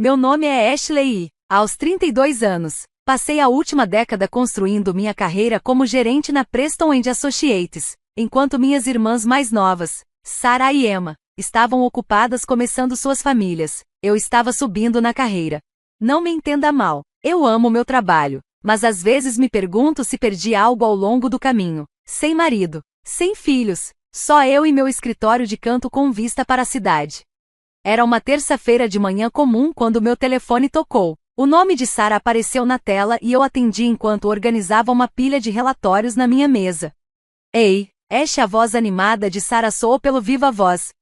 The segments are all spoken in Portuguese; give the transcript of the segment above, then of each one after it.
Meu nome é Ashley e, aos 32 anos, passei a última década construindo minha carreira como gerente na Preston & Associates, enquanto minhas irmãs mais novas, Sarah e Emma, estavam ocupadas começando suas famílias. Eu estava subindo na carreira. Não me entenda mal, eu amo meu trabalho, mas às vezes me pergunto se perdi algo ao longo do caminho. Sem marido, sem filhos, só eu e meu escritório de canto com vista para a cidade. Era uma terça-feira de manhã comum quando meu telefone tocou. O nome de Sarah apareceu na tela e eu atendi enquanto organizava uma pilha de relatórios na minha mesa. Ei, Ash, a voz animada de Sarah soou pelo viva voz.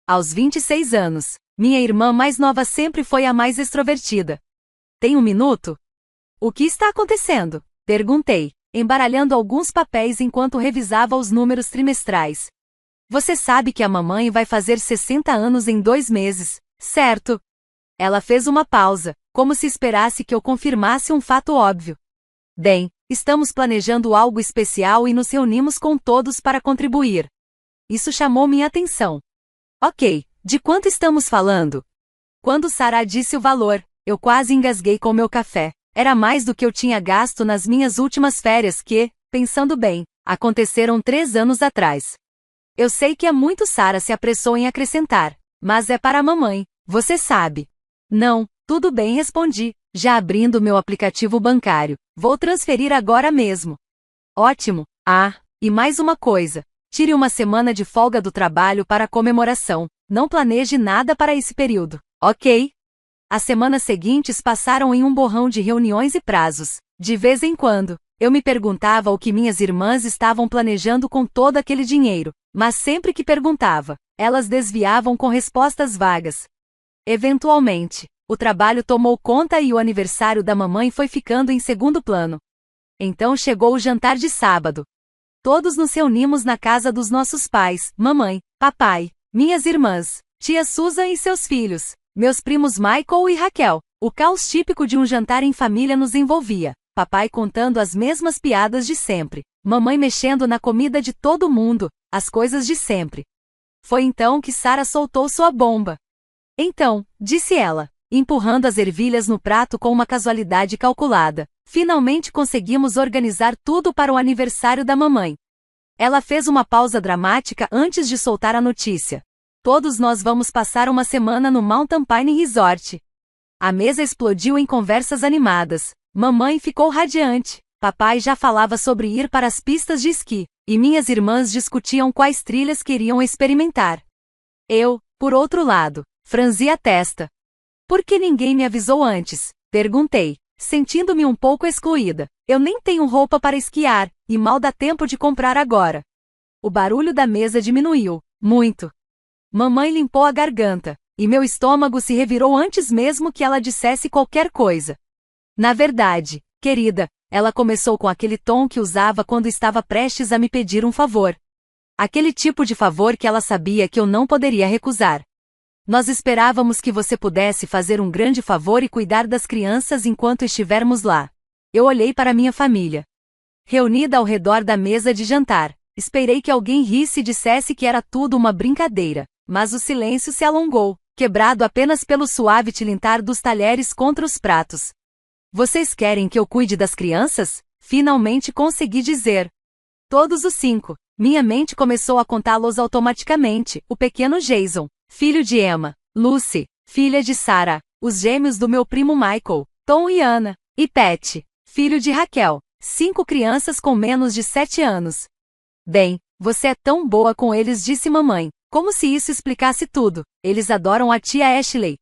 Aos 26 anos, minha irmã mais nova sempre foi a mais extrovertida. Tem um minuto? O que está acontecendo? Perguntei, embaralhando alguns papéis enquanto revisava os números trimestrais. Você sabe que a mamãe vai fazer 60 anos em 2 meses, certo? Ela fez uma pausa, como se esperasse que eu confirmasse um fato óbvio. Bem, estamos planejando algo especial e nos reunimos com todos para contribuir. Isso chamou minha atenção. Ok, de quanto estamos falando? Quando Sarah disse o valor, eu quase engasguei com meu café. Era mais do que eu tinha gasto nas minhas últimas férias que, pensando bem, aconteceram 3 anos atrás. Eu sei que é muito. Sarah se apressou em acrescentar, mas é para a mamãe, você sabe. Não, tudo bem, respondi, já abrindo meu aplicativo bancário. Vou transferir agora mesmo. Ótimo. Ah, e mais uma coisa. Tire uma semana de folga do trabalho para a comemoração. Não planeje nada para esse período, ok? As semanas seguintes passaram em um borrão de reuniões e prazos. De vez em quando, eu me perguntava o que minhas irmãs estavam planejando com todo aquele dinheiro, mas sempre que perguntava, elas desviavam com respostas vagas. Eventualmente, o trabalho tomou conta e o aniversário da mamãe foi ficando em segundo plano. Então chegou o jantar de sábado. Todos nos reunimos na casa dos nossos pais, mamãe, papai, minhas irmãs, tia Susan e seus filhos, meus primos Michael e Raquel. O caos típico de um jantar em família nos envolvia. Papai contando as mesmas piadas de sempre, mamãe mexendo na comida de todo mundo, as coisas de sempre. Foi então que Sarah soltou sua bomba. Então, disse ela, empurrando as ervilhas no prato com uma casualidade calculada, finalmente conseguimos organizar tudo para o aniversário da mamãe. Ela fez uma pausa dramática antes de soltar a notícia. Todos nós vamos passar uma semana no Mountain Pine Resort. A mesa explodiu em conversas animadas. Mamãe ficou radiante, papai já falava sobre ir para as pistas de esqui, e minhas irmãs discutiam quais trilhas queriam experimentar. Eu, por outro lado, franzi a testa. Por que ninguém me avisou antes? Perguntei, sentindo-me um pouco excluída. Eu nem tenho roupa para esquiar, e mal dá tempo de comprar agora. O barulho da mesa diminuiu, muito. Mamãe limpou a garganta, e meu estômago se revirou antes mesmo que ela dissesse qualquer coisa. Na verdade, querida, ela começou com aquele tom que usava quando estava prestes a me pedir um favor. Aquele tipo de favor que ela sabia que eu não poderia recusar. Nós esperávamos que você pudesse fazer um grande favor e cuidar das crianças enquanto estivermos lá. Eu olhei para minha família. Reunida ao redor da mesa de jantar, esperei que alguém risse e dissesse que era tudo uma brincadeira, mas o silêncio se alongou, quebrado apenas pelo suave tilintar dos talheres contra os pratos. Vocês querem que eu cuide das crianças? Finalmente consegui dizer. Todos os 5. Minha mente começou a contá-los automaticamente. O pequeno Jason, filho de Emma, Lucy, filha de Sarah, os gêmeos do meu primo Michael, Tom e Anna, e Pat, filho de Raquel, 5 crianças com menos de 7 anos. Bem, você é tão boa com eles, disse mamãe, como se isso explicasse tudo. Eles adoram a tia Ashley.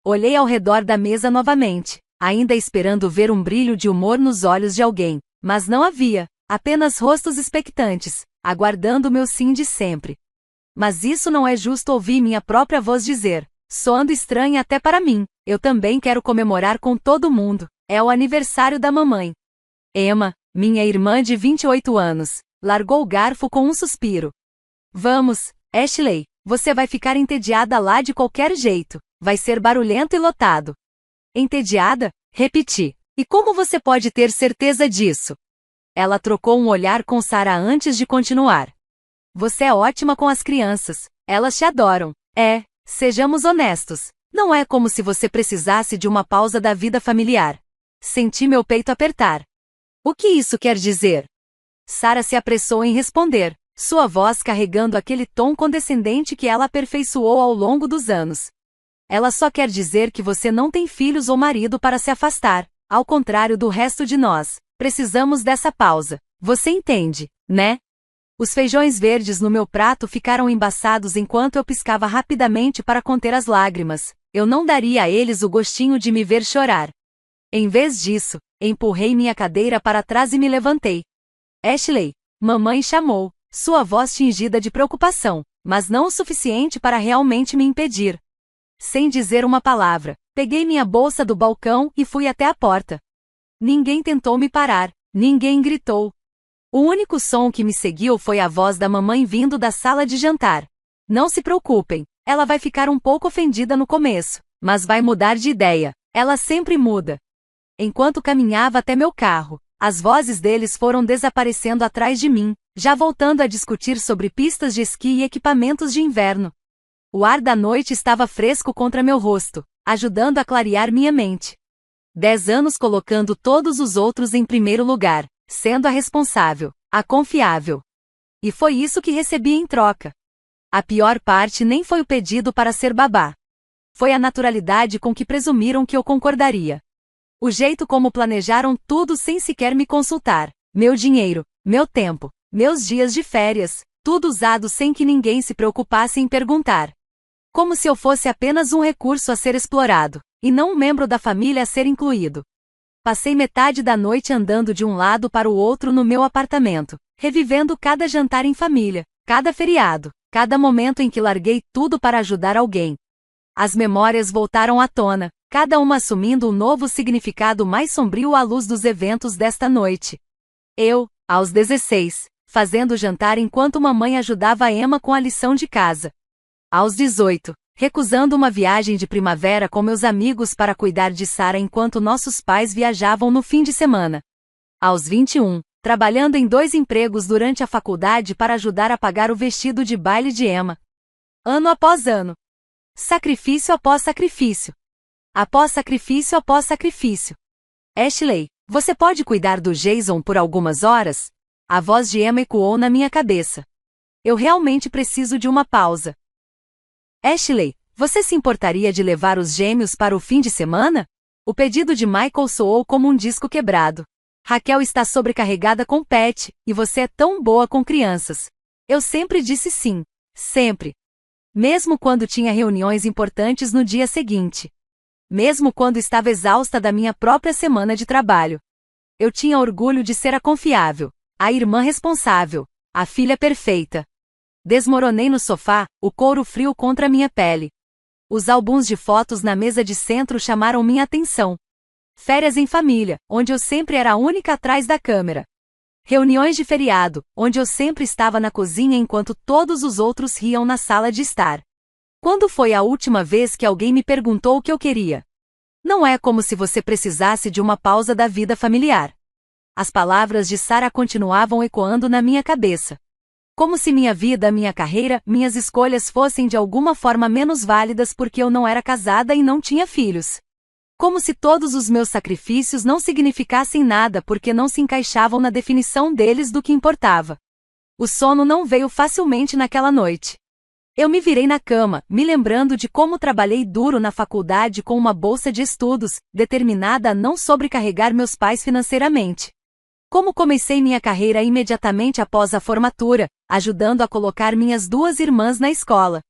Olhei ao redor da mesa novamente, ainda esperando ver um brilho de humor nos olhos de alguém, mas não havia, apenas rostos expectantes, aguardando meu sim de sempre. Mas isso não é justo, ouvi minha própria voz dizer, soando estranha até para mim. Eu também quero comemorar com todo mundo, é o aniversário da mamãe. Emma, minha irmã de 28 anos, largou o garfo com um suspiro. Vamos, Ashley, você vai ficar entediada lá de qualquer jeito, vai ser barulhento e lotado. Entediada? Repeti. E como você pode ter certeza disso? Ela trocou um olhar com Sarah antes de continuar. Você é ótima com as crianças, elas te adoram. Sejamos honestos, Não é como se você precisasse de uma pausa da vida familiar. Senti meu peito apertar. O que isso quer dizer? Sarah se apressou em responder, sua voz carregando aquele tom condescendente que ela aperfeiçoou ao longo dos anos. Ela só quer dizer que você não tem filhos ou marido para se afastar, ao contrário do resto de nós. Precisamos dessa pausa. Você entende, né? Os feijões verdes no meu prato ficaram embaçados enquanto eu piscava rapidamente para conter as lágrimas. Eu não daria a eles o gostinho de me ver chorar. Em vez disso, empurrei minha cadeira para trás e me levantei. Ashley, mamãe chamou, sua voz tingida de preocupação, mas não o suficiente para realmente me impedir. Sem dizer uma palavra, peguei minha bolsa do balcão e fui até a porta. Ninguém tentou me parar, ninguém gritou. O único som que me seguiu foi a voz da mamãe vindo da sala de jantar. Não se preocupem, ela vai ficar um pouco ofendida no começo, mas vai mudar de ideia, ela sempre muda. Enquanto caminhava até meu carro, as vozes deles foram desaparecendo atrás de mim, já voltando a discutir sobre pistas de esqui e equipamentos de inverno. O ar da noite estava fresco contra meu rosto, ajudando a clarear minha mente. 10 anos colocando todos os outros em primeiro lugar, sendo a responsável, a confiável. E foi isso que recebi em troca. A pior parte nem foi o pedido para ser babá. Foi a naturalidade com que presumiram que eu concordaria. O jeito como planejaram tudo sem sequer me consultar. Meu dinheiro, meu tempo, meus dias de férias, tudo usado sem que ninguém se preocupasse em perguntar. Como se eu fosse apenas um recurso a ser explorado, e não um membro da família a ser incluído. Passei metade da noite andando de um lado para o outro no meu apartamento, revivendo cada jantar em família, cada feriado, cada momento em que larguei tudo para ajudar alguém. As memórias voltaram à tona, cada uma assumindo um novo significado mais sombrio à luz dos eventos desta noite. Eu, aos 16, fazendo jantar enquanto mamãe ajudava a Emma com a lição de casa. Aos 18, recusando uma viagem de primavera com meus amigos para cuidar de Sarah enquanto nossos pais viajavam no fim de semana. Aos 21, trabalhando em 2 empregos durante a faculdade para ajudar a pagar o vestido de baile de Emma. Ano após ano. Sacrifício após sacrifício. Após sacrifício após sacrifício. Ashley, você pode cuidar do Jason por algumas horas? A voz de Emma ecoou na minha cabeça. Eu realmente preciso de uma pausa. Ashley, você se importaria de levar os gêmeos para o fim de semana? O pedido de Michael soou como um disco quebrado. Raquel está sobrecarregada com Pat, e você é tão boa com crianças. Eu sempre disse sim. Sempre. Mesmo quando tinha reuniões importantes no dia seguinte. Mesmo quando estava exausta da minha própria semana de trabalho. Eu tinha orgulho de ser a confiável, a irmã responsável, a filha perfeita. Desmoronei no sofá, o couro frio contra minha pele. Os álbuns de fotos na mesa de centro chamaram minha atenção. Férias em família, onde eu sempre era a única atrás da câmera. Reuniões de feriado, onde eu sempre estava na cozinha enquanto todos os outros riam na sala de estar. Quando foi a última vez que alguém me perguntou o que eu queria? Não é como se você precisasse de uma pausa da vida familiar. As palavras de Sarah continuavam ecoando na minha cabeça. Como se minha vida, minha carreira, minhas escolhas fossem de alguma forma menos válidas porque eu não era casada e não tinha filhos. Como se todos os meus sacrifícios não significassem nada porque não se encaixavam na definição deles do que importava. O sono não veio facilmente naquela noite. Eu me virei na cama, me lembrando de como trabalhei duro na faculdade com uma bolsa de estudos, determinada a não sobrecarregar meus pais financeiramente. Como comecei minha carreira imediatamente após a formatura, ajudando a colocar minhas 2 irmãs na escola.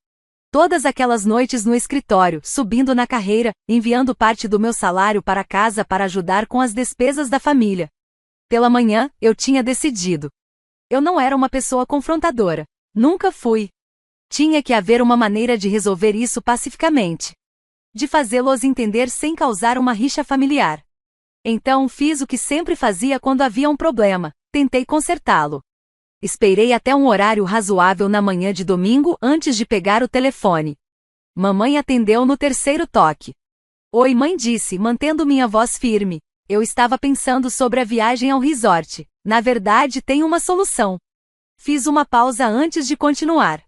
Todas aquelas noites no escritório, subindo na carreira, enviando parte do meu salário para casa para ajudar com as despesas da família. Pela manhã, eu tinha decidido. Eu não era uma pessoa confrontadora. Nunca fui. Tinha que haver uma maneira de resolver isso pacificamente. De fazê-los entender sem causar uma rixa familiar. Então fiz o que sempre fazia quando havia um problema, tentei consertá-lo. Esperei até um horário razoável na manhã de domingo antes de pegar o telefone. Mamãe atendeu no 3º toque. Oi, mãe, disse, mantendo minha voz firme. Eu estava pensando sobre a viagem ao resort. Na verdade, tenho uma solução. Fiz uma pausa antes de continuar.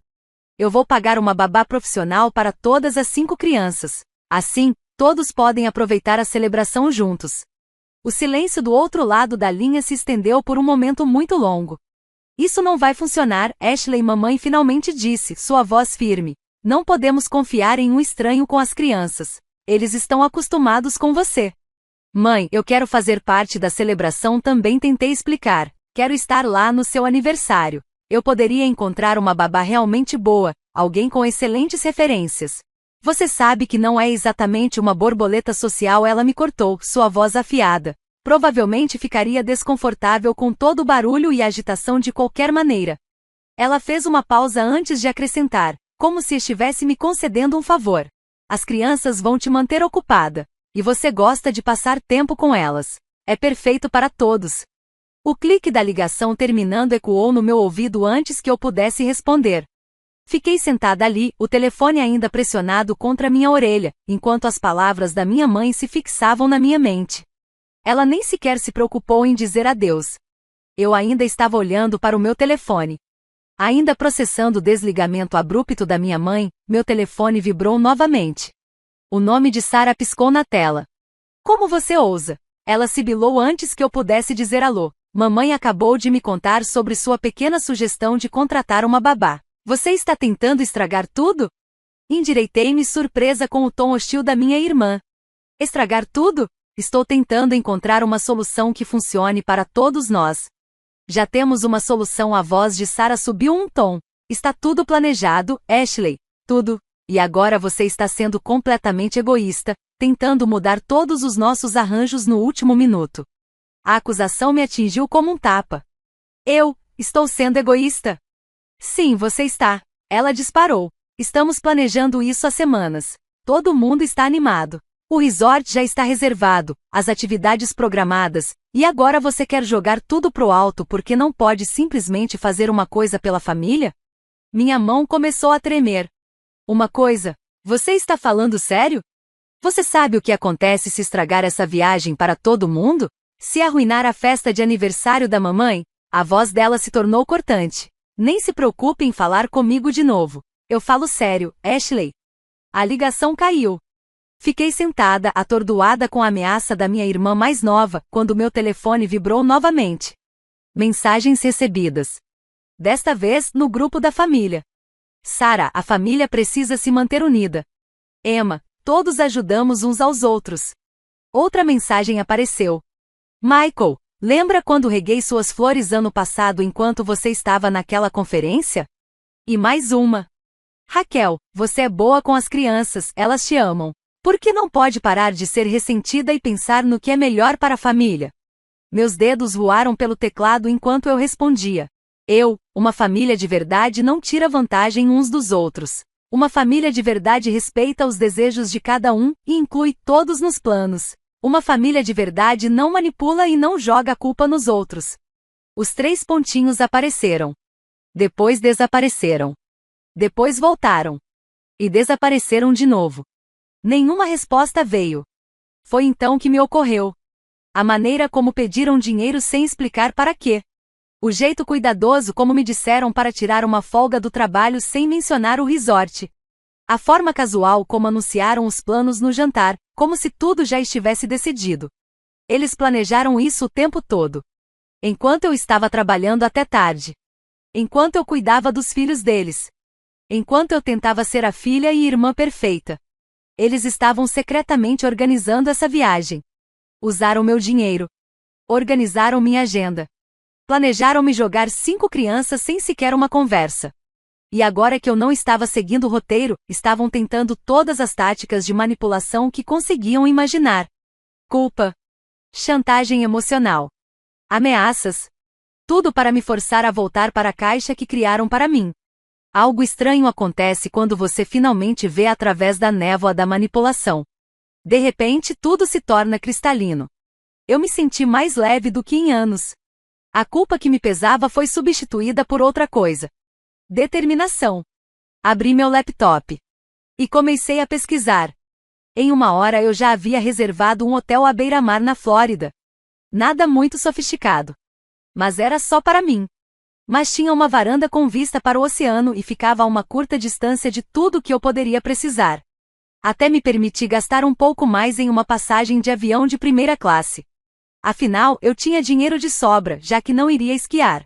Eu vou pagar uma babá profissional para todas as 5 crianças. Assim, todos podem aproveitar a celebração juntos. O silêncio do outro lado da linha se estendeu por um momento muito longo. Isso não vai funcionar, Ashley. Mamãe finalmente disse, sua voz firme. Não podemos confiar em um estranho com as crianças. Eles estão acostumados com você. Mãe, eu quero fazer parte da celebração também. Tentei explicar. Quero estar lá no seu aniversário. Eu poderia encontrar uma babá realmente boa, alguém com excelentes referências. Você sabe que não é exatamente uma borboleta social. Ela me cortou, sua voz afiada. Provavelmente ficaria desconfortável com todo o barulho e agitação de qualquer maneira. Ela fez uma pausa antes de acrescentar, como se estivesse me concedendo um favor. As crianças vão te manter ocupada, e você gosta de passar tempo com elas. É perfeito para todos. O clique da ligação terminando ecoou no meu ouvido antes que eu pudesse responder. Fiquei sentada ali, o telefone ainda pressionado contra minha orelha, enquanto as palavras da minha mãe se fixavam na minha mente. Ela nem sequer se preocupou em dizer adeus. Eu ainda estava olhando para o meu telefone. Ainda processando o desligamento abrupto da minha mãe, meu telefone vibrou novamente. O nome de Sarah piscou na tela. Como você ousa? Ela sibilou antes que eu pudesse dizer alô. Mamãe acabou de me contar sobre sua pequena sugestão de contratar uma babá. Você está tentando estragar tudo? Endireitei-me surpresa com o tom hostil da minha irmã. Estragar tudo? Estou tentando encontrar uma solução que funcione para todos nós. Já temos uma solução. A voz de Sarah subiu um tom. Está tudo planejado, Ashley. Tudo. E agora você está sendo completamente egoísta, tentando mudar todos os nossos arranjos no último minuto. A acusação me atingiu como um tapa. Eu estou sendo egoísta? Sim, você está. Ela disparou. Estamos planejando isso há semanas. Todo mundo está animado. O resort já está reservado, as atividades programadas, e agora você quer jogar tudo pro alto porque não pode simplesmente fazer uma coisa pela família? Minha mão começou a tremer. Uma coisa? Você está falando sério? Você sabe o que acontece se estragar essa viagem para todo mundo? Se arruinar a festa de aniversário da mamãe? A voz dela se tornou cortante. Nem se preocupe em falar comigo de novo. Eu falo sério, Ashley. A ligação caiu. Fiquei sentada, atordoada com a ameaça da minha irmã mais nova, quando meu telefone vibrou novamente. Mensagens recebidas. Desta vez, no grupo da família. Sarah, a família precisa se manter unida. Emma, todos ajudamos uns aos outros. Outra mensagem apareceu. Michael, lembra quando reguei suas flores ano passado enquanto você estava naquela conferência? E mais uma. Raquel, você é boa com as crianças, elas te amam. Por que não pode parar de ser ressentida e pensar no que é melhor para a família? Meus dedos voaram pelo teclado enquanto eu respondia. Uma família de verdade não tira vantagem uns dos outros. Uma família de verdade respeita os desejos de cada um e inclui todos nos planos. Uma família de verdade não manipula e não joga a culpa nos outros. Os 3 pontinhos apareceram. Depois desapareceram. Depois voltaram. E desapareceram de novo. Nenhuma resposta veio. Foi então que me ocorreu. A maneira como pediram dinheiro sem explicar para quê. O jeito cuidadoso como me disseram para tirar uma folga do trabalho sem mencionar o resort. A forma casual como anunciaram os planos no jantar, como se tudo já estivesse decidido. Eles planejaram isso o tempo todo. Enquanto eu estava trabalhando até tarde. Enquanto eu cuidava dos filhos deles. Enquanto eu tentava ser a filha e irmã perfeita. Eles estavam secretamente organizando essa viagem. Usaram meu dinheiro. Organizaram minha agenda. Planejaram me jogar 5 crianças sem sequer uma conversa. E agora que eu não estava seguindo o roteiro, estavam tentando todas as táticas de manipulação que conseguiam imaginar. Culpa. Chantagem emocional. Ameaças. Tudo para me forçar a voltar para a caixa que criaram para mim. Algo estranho acontece quando você finalmente vê através da névoa da manipulação. De repente, tudo se torna cristalino. Eu me senti mais leve do que em anos. A culpa que me pesava foi substituída por outra coisa. Determinação. Abri meu laptop. E comecei a pesquisar. Em 1 hora eu já havia reservado um hotel à beira-mar na Flórida. Nada muito sofisticado. Mas era só para mim. Mas tinha uma varanda com vista para o oceano e ficava a uma curta distância de tudo que eu poderia precisar. Até me permiti gastar um pouco mais em uma passagem de avião de primeira classe. Afinal, eu tinha dinheiro de sobra, já que não iria esquiar.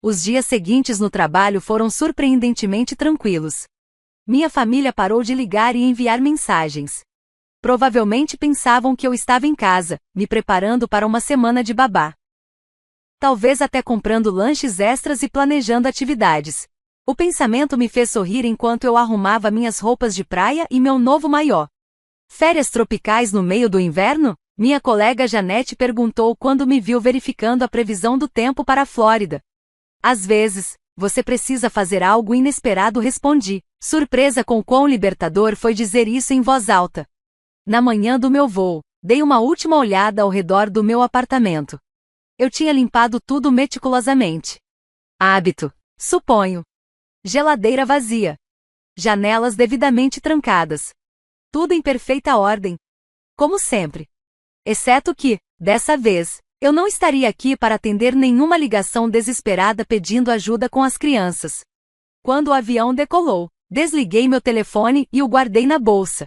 Os dias seguintes no trabalho foram surpreendentemente tranquilos. Minha família parou de ligar e enviar mensagens. Provavelmente pensavam que eu estava em casa, me preparando para uma semana de babá. Talvez até comprando lanches extras e planejando atividades. O pensamento me fez sorrir enquanto eu arrumava minhas roupas de praia e meu novo maiô. Férias tropicais no meio do inverno? Minha colega Janete perguntou quando me viu verificando a previsão do tempo para a Flórida. Às vezes, você precisa fazer algo inesperado, respondi, surpresa com quão libertador foi dizer isso em voz alta. Na manhã do meu voo, dei uma última olhada ao redor do meu apartamento. Eu tinha limpado tudo meticulosamente. Hábito, suponho. Geladeira vazia. Janelas devidamente trancadas. Tudo em perfeita ordem. Como sempre. Exceto que, dessa vez, eu não estaria aqui para atender nenhuma ligação desesperada pedindo ajuda com as crianças. Quando o avião decolou, desliguei meu telefone e o guardei na bolsa.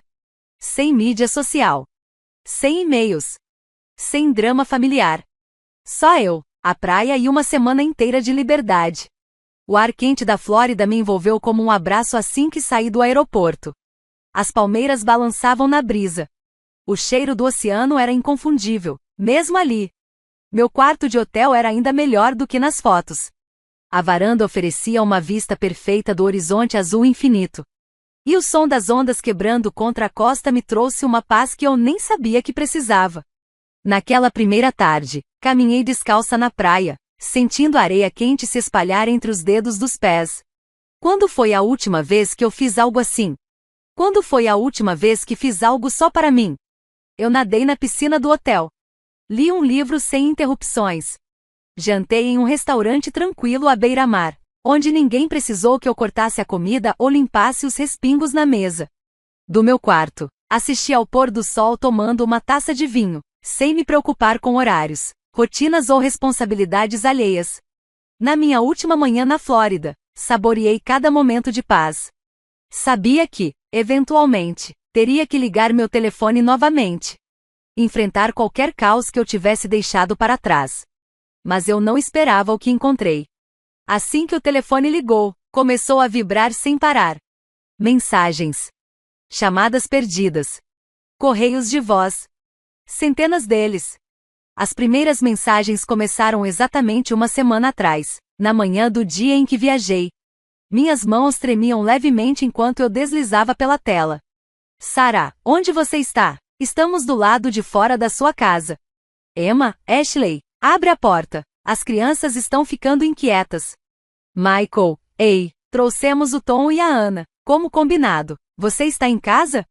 Sem mídia social. Sem e-mails. Sem drama familiar. Só eu, a praia e uma semana inteira de liberdade. O ar quente da Flórida me envolveu como um abraço assim que saí do aeroporto. As palmeiras balançavam na brisa. O cheiro do oceano era inconfundível, mesmo ali. Meu quarto de hotel era ainda melhor do que nas fotos. A varanda oferecia uma vista perfeita do horizonte azul infinito. E o som das ondas quebrando contra a costa me trouxe uma paz que eu nem sabia que precisava. Naquela primeira tarde, caminhei descalça na praia, sentindo a areia quente se espalhar entre os dedos dos pés. Quando foi a última vez que eu fiz algo assim? Quando foi a última vez que fiz algo só para mim? Eu nadei na piscina do hotel. Li um livro sem interrupções. Jantei em um restaurante tranquilo à beira-mar, onde ninguém precisou que eu cortasse a comida ou limpasse os respingos na mesa. Do meu quarto, assisti ao pôr do sol tomando uma taça de vinho, sem me preocupar com horários, rotinas ou responsabilidades alheias. Na minha última manhã na Flórida, saboreei cada momento de paz. Sabia que, eventualmente, teria que ligar meu telefone novamente. Enfrentar qualquer caos que eu tivesse deixado para trás. Mas eu não esperava o que encontrei. Assim que o telefone ligou, começou a vibrar sem parar. Mensagens. Chamadas perdidas. Correios de voz. Centenas deles. As primeiras mensagens começaram exatamente uma semana atrás, na manhã do dia em que viajei. Minhas mãos tremiam levemente enquanto eu deslizava pela tela. Sarah, onde você está? Estamos do lado de fora da sua casa. Emma, Ashley, abre a porta. As crianças estão ficando inquietas. Michael, ei, trouxemos o Tom e a Ana, como combinado. Você está em casa?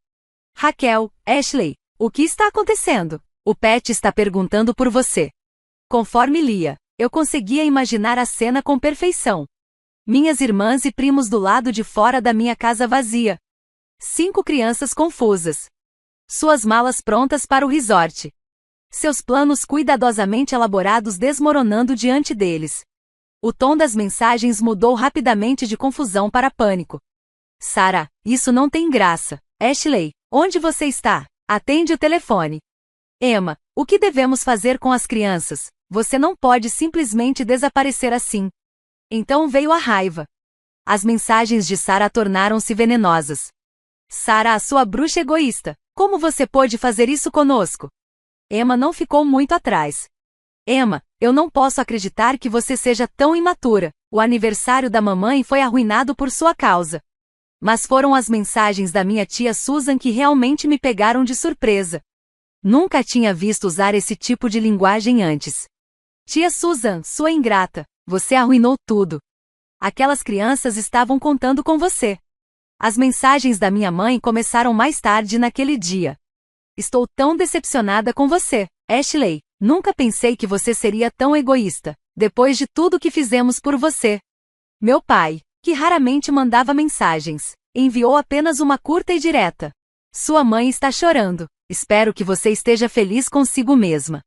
Raquel, Ashley, o que está acontecendo? O Pet está perguntando por você. Conforme lia, eu conseguia imaginar a cena com perfeição. Minhas irmãs e primos do lado de fora da minha casa vazia. 5 crianças confusas. Suas malas prontas para o resort. Seus planos cuidadosamente elaborados desmoronando diante deles. O tom das mensagens mudou rapidamente de confusão para pânico. Sarah, isso não tem graça. Ashley, onde você está? Atende o telefone. Emma, o que devemos fazer com as crianças? Você não pode simplesmente desaparecer assim. Então veio a raiva. As mensagens de Sarah tornaram-se venenosas. Sarah, a sua bruxa egoísta, como você pôde fazer isso conosco? Emma não ficou muito atrás. Emma, eu não posso acreditar que você seja tão imatura. O aniversário da mamãe foi arruinado por sua causa. Mas foram as mensagens da minha tia Susan que realmente me pegaram de surpresa. Nunca tinha visto usar esse tipo de linguagem antes. Tia Susan, sua ingrata, você arruinou tudo. Aquelas crianças estavam contando com você. As mensagens da minha mãe começaram mais tarde naquele dia. Estou tão decepcionada com você, Ashley. Nunca pensei que você seria tão egoísta, depois de tudo que fizemos por você. Meu pai, que raramente mandava mensagens, enviou apenas uma curta e direta. Sua mãe está chorando. Espero que você esteja feliz consigo mesma.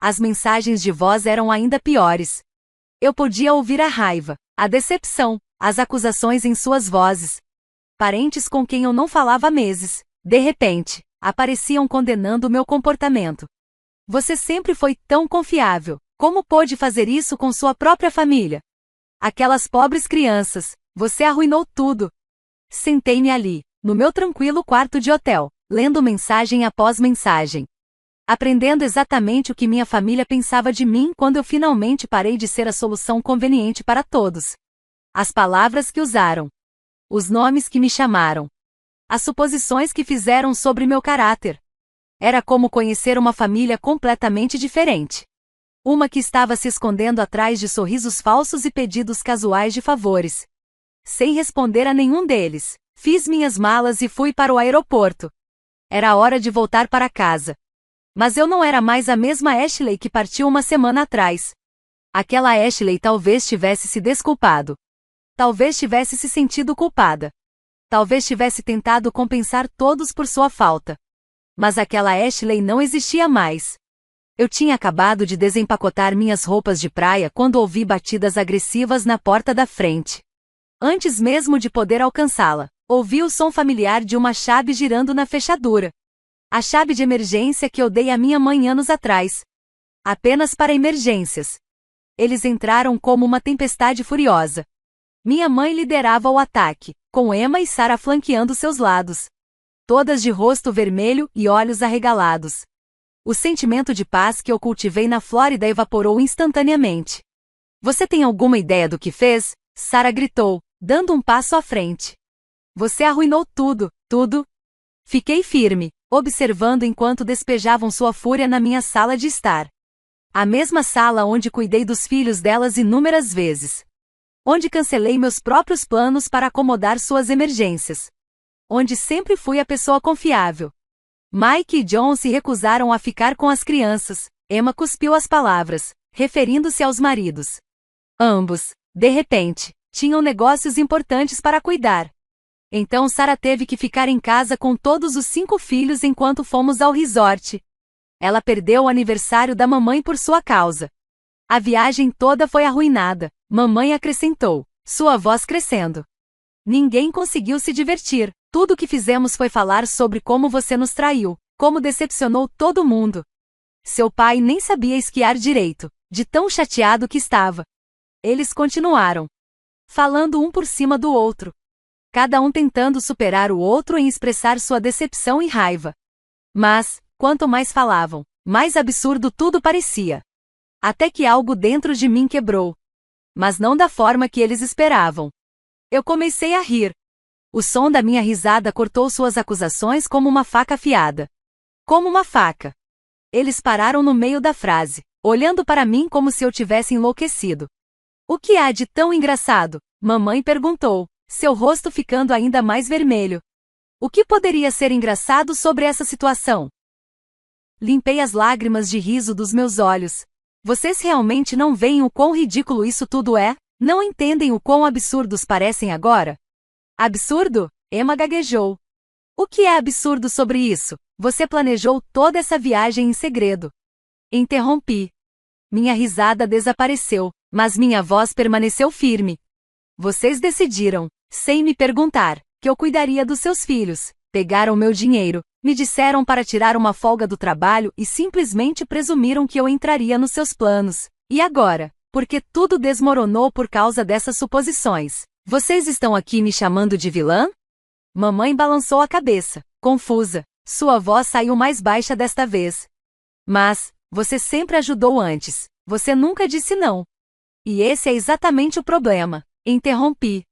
As mensagens de voz eram ainda piores. Eu podia ouvir a raiva, a decepção, as acusações em suas vozes. Parentes com quem eu não falava há meses, de repente, apareciam condenando meu comportamento. Você sempre foi tão confiável. Como pôde fazer isso com sua própria família? Aquelas pobres crianças, você arruinou tudo. Sentei-me ali, no meu tranquilo quarto de hotel, lendo mensagem após mensagem. Aprendendo exatamente o que minha família pensava de mim quando eu finalmente parei de ser a solução conveniente para todos. As palavras que usaram. Os nomes que me chamaram. As suposições que fizeram sobre meu caráter. Era como conhecer uma família completamente diferente. Uma que estava se escondendo atrás de sorrisos falsos e pedidos casuais de favores. Sem responder a nenhum deles, fiz minhas malas e fui para o aeroporto. Era hora de voltar para casa. Mas eu não era mais a mesma Ashley que partiu uma semana atrás. Aquela Ashley talvez tivesse se desculpado. Talvez tivesse se sentido culpada. Talvez tivesse tentado compensar todos por sua falta. Mas aquela Ashley não existia mais. Eu tinha acabado de desempacotar minhas roupas de praia quando ouvi batidas agressivas na porta da frente. Antes mesmo de poder alcançá-la, ouvi o som familiar de uma chave girando na fechadura. A chave de emergência que eu dei à minha mãe anos atrás. Apenas para emergências. Eles entraram como uma tempestade furiosa. Minha mãe liderava o ataque, com Emma e Sarah flanqueando seus lados. Todas de rosto vermelho e olhos arregalados. O sentimento de paz que eu cultivei na Flórida evaporou instantaneamente. Você tem alguma ideia do que fez? Sarah gritou, dando um passo à frente. Você arruinou tudo, tudo. Fiquei firme, observando enquanto despejavam sua fúria na minha sala de estar. A mesma sala onde cuidei dos filhos delas inúmeras vezes. Onde cancelei meus próprios planos para acomodar suas emergências. Onde sempre fui a pessoa confiável. Mike e John se recusaram a ficar com as crianças. Emma cuspiu as palavras, referindo-se aos maridos. Ambos, de repente, tinham negócios importantes para cuidar. Então Sarah teve que ficar em casa com todos os 5 filhos enquanto fomos ao resort. Ela perdeu o aniversário da mamãe por sua causa. A viagem toda foi arruinada, mamãe acrescentou, sua voz crescendo. Ninguém conseguiu se divertir. Tudo o que fizemos foi falar sobre como você nos traiu, como decepcionou todo mundo. Seu pai nem sabia esquiar direito, de tão chateado que estava. Eles continuaram. Falando um por cima do outro. Cada um tentando superar o outro em expressar sua decepção e raiva. Mas, quanto mais falavam, mais absurdo tudo parecia. Até que algo dentro de mim quebrou. Mas não da forma que eles esperavam. Eu comecei a rir. O som da minha risada cortou suas acusações como uma faca afiada. Como uma faca. Eles pararam no meio da frase, olhando para mim como se eu tivesse enlouquecido. O que há de tão engraçado? Mamãe perguntou, seu rosto ficando ainda mais vermelho. O que poderia ser engraçado sobre essa situação? Limpei as lágrimas de riso dos meus olhos. Vocês realmente não veem o quão ridículo isso tudo é? Não entendem o quão absurdos parecem agora? Absurdo? Emma gaguejou. O que é absurdo sobre isso? Você planejou toda essa viagem em segredo. Interrompi. Minha risada desapareceu, mas minha voz permaneceu firme. Vocês decidiram, sem me perguntar, que eu cuidaria dos seus filhos. Pegaram meu dinheiro, me disseram para tirar uma folga do trabalho e simplesmente presumiram que eu entraria nos seus planos. E agora, porque tudo desmoronou por causa dessas suposições, vocês estão aqui me chamando de vilã? Mamãe balançou a cabeça, confusa. Sua voz saiu mais baixa desta vez. Mas, você sempre ajudou antes. Você nunca disse não. E esse é exatamente o problema. Interrompi.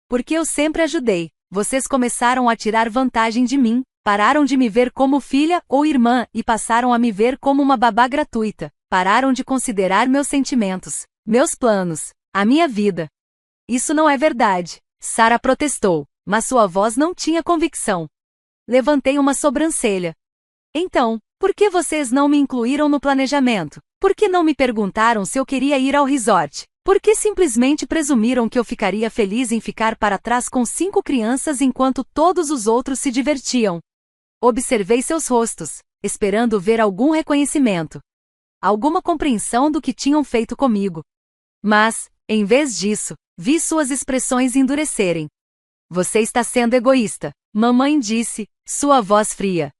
Porque eu sempre ajudei. Vocês começaram a tirar vantagem de mim, pararam de me ver como filha ou irmã e passaram a me ver como uma babá gratuita. Pararam de considerar meus sentimentos, meus planos, a minha vida. Isso não é verdade. Sarah protestou, mas sua voz não tinha convicção. Levantei uma sobrancelha. Então, por que vocês não me incluíram no planejamento? Por que não me perguntaram se eu queria ir ao resort? Por que simplesmente presumiram que eu ficaria feliz em ficar para trás com 5 crianças enquanto todos os outros se divertiam? Observei seus rostos, esperando ver algum reconhecimento. Alguma compreensão do que tinham feito comigo. Mas, em vez disso, vi suas expressões endurecerem. Você está sendo egoísta, mamãe disse, Sua voz fria.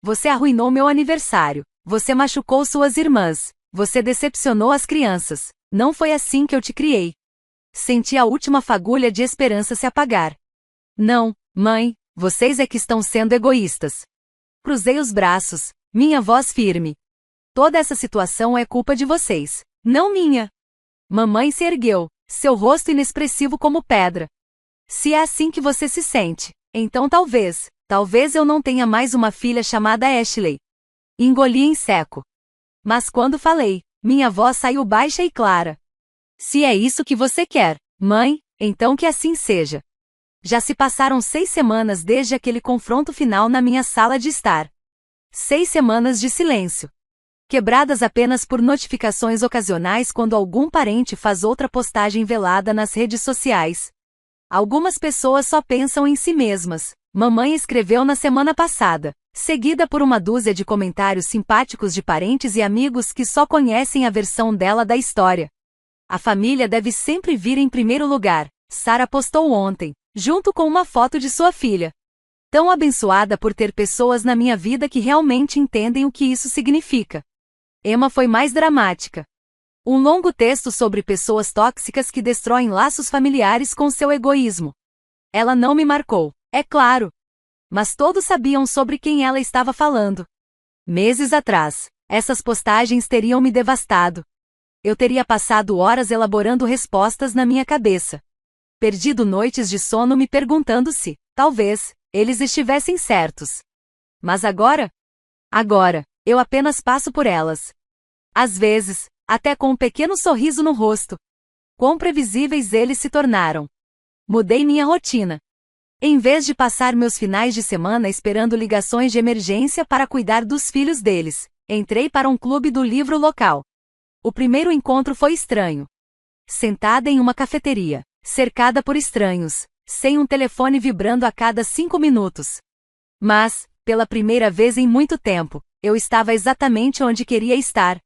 Você arruinou meu aniversário. Você machucou suas irmãs. Você decepcionou as crianças. Não foi assim que eu te criei. Senti a última fagulha de esperança se apagar. Não, mãe, vocês é que estão sendo egoístas. Cruzei os braços, minha voz firme. Toda essa situação é culpa de vocês, não minha. Mamãe se ergueu, seu rosto inexpressivo como pedra. Se é assim que você se sente, então talvez eu não tenha mais uma filha chamada Ashley. Engoli em seco. Mas quando falei, minha voz saiu baixa e clara. Se é isso que você quer, mãe, então que assim seja. Já se passaram 6 semanas desde aquele confronto final na minha sala de estar. 6 semanas de silêncio. Quebradas apenas por notificações ocasionais quando algum parente faz outra postagem velada nas redes sociais. Algumas pessoas só pensam em si mesmas. Mamãe escreveu na semana passada, seguida por uma dúzia de comentários simpáticos de parentes e amigos que só conhecem a versão dela da história. A família deve sempre vir em primeiro lugar, Sarah postou ontem, junto com uma foto de sua filha. Tão abençoada por ter pessoas na minha vida que realmente entendem o que isso significa. Emma foi mais dramática. Um longo texto sobre pessoas tóxicas que destroem laços familiares com seu egoísmo. Ela não me marcou, é claro. Mas todos sabiam sobre quem ela estava falando. Meses atrás, essas postagens teriam me devastado. Eu teria passado horas elaborando respostas na minha cabeça. Perdido noites de sono me perguntando se, talvez, eles estivessem certos. Mas agora, eu apenas passo por elas. Às vezes, até com um pequeno sorriso no rosto. Quão previsíveis eles se tornaram. Mudei minha rotina. Em vez de passar meus finais de semana esperando ligações de emergência para cuidar dos filhos deles, entrei para um clube do livro local. O primeiro encontro foi estranho. Sentada em uma cafeteria, cercada por estranhos, sem um telefone vibrando a cada 5 minutos. Mas, pela primeira vez em muito tempo, eu estava exatamente onde queria estar.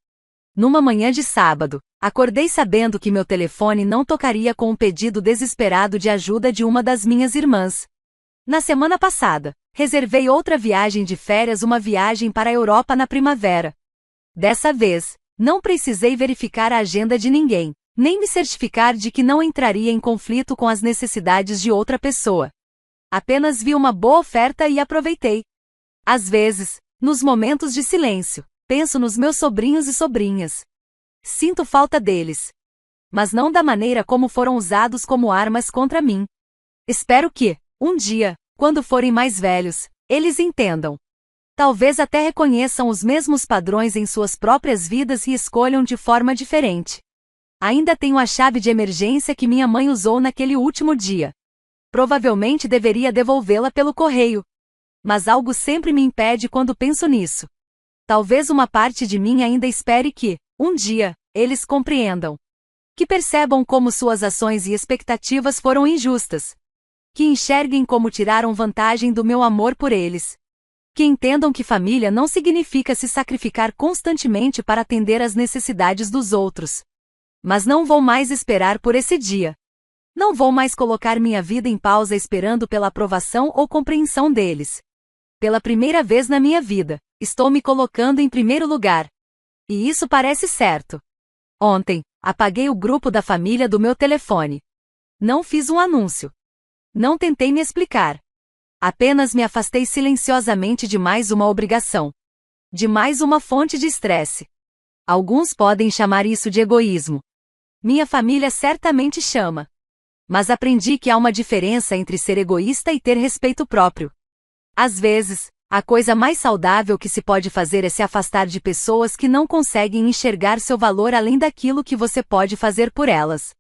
Numa manhã de sábado, acordei sabendo que meu telefone não tocaria com um pedido desesperado de ajuda de uma das minhas irmãs. Na semana passada, reservei outra viagem de férias, uma viagem para a Europa na primavera. Dessa vez, não precisei verificar a agenda de ninguém, nem me certificar de que não entraria em conflito com as necessidades de outra pessoa. Apenas vi uma boa oferta e aproveitei. Às vezes, nos momentos de silêncio, penso nos meus sobrinhos e sobrinhas. Sinto falta deles. Mas não da maneira como foram usados como armas contra mim. Espero que, um dia, quando forem mais velhos, eles entendam. Talvez até reconheçam os mesmos padrões em suas próprias vidas e escolham de forma diferente. Ainda tenho a chave de emergência que minha mãe usou naquele último dia. Provavelmente deveria devolvê-la pelo correio. Mas algo sempre me impede quando penso nisso. Talvez uma parte de mim ainda espere que, um dia, eles compreendam. Que percebam como suas ações e expectativas foram injustas. Que enxerguem como tiraram vantagem do meu amor por eles. Que entendam que família não significa se sacrificar constantemente para atender às necessidades dos outros. Mas não vou mais esperar por esse dia. Não vou mais colocar minha vida em pausa esperando pela aprovação ou compreensão deles. Pela primeira vez na minha vida, estou me colocando em primeiro lugar. E isso parece certo. Ontem, apaguei o grupo da família do meu telefone. Não fiz um anúncio. Não tentei me explicar. Apenas me afastei silenciosamente de mais uma obrigação. De mais uma fonte de estresse. Alguns podem chamar isso de egoísmo. Minha família certamente chama. Mas aprendi que há uma diferença entre ser egoísta e ter respeito próprio. Às vezes, a coisa mais saudável que se pode fazer é se afastar de pessoas que não conseguem enxergar seu valor além daquilo que você pode fazer por elas.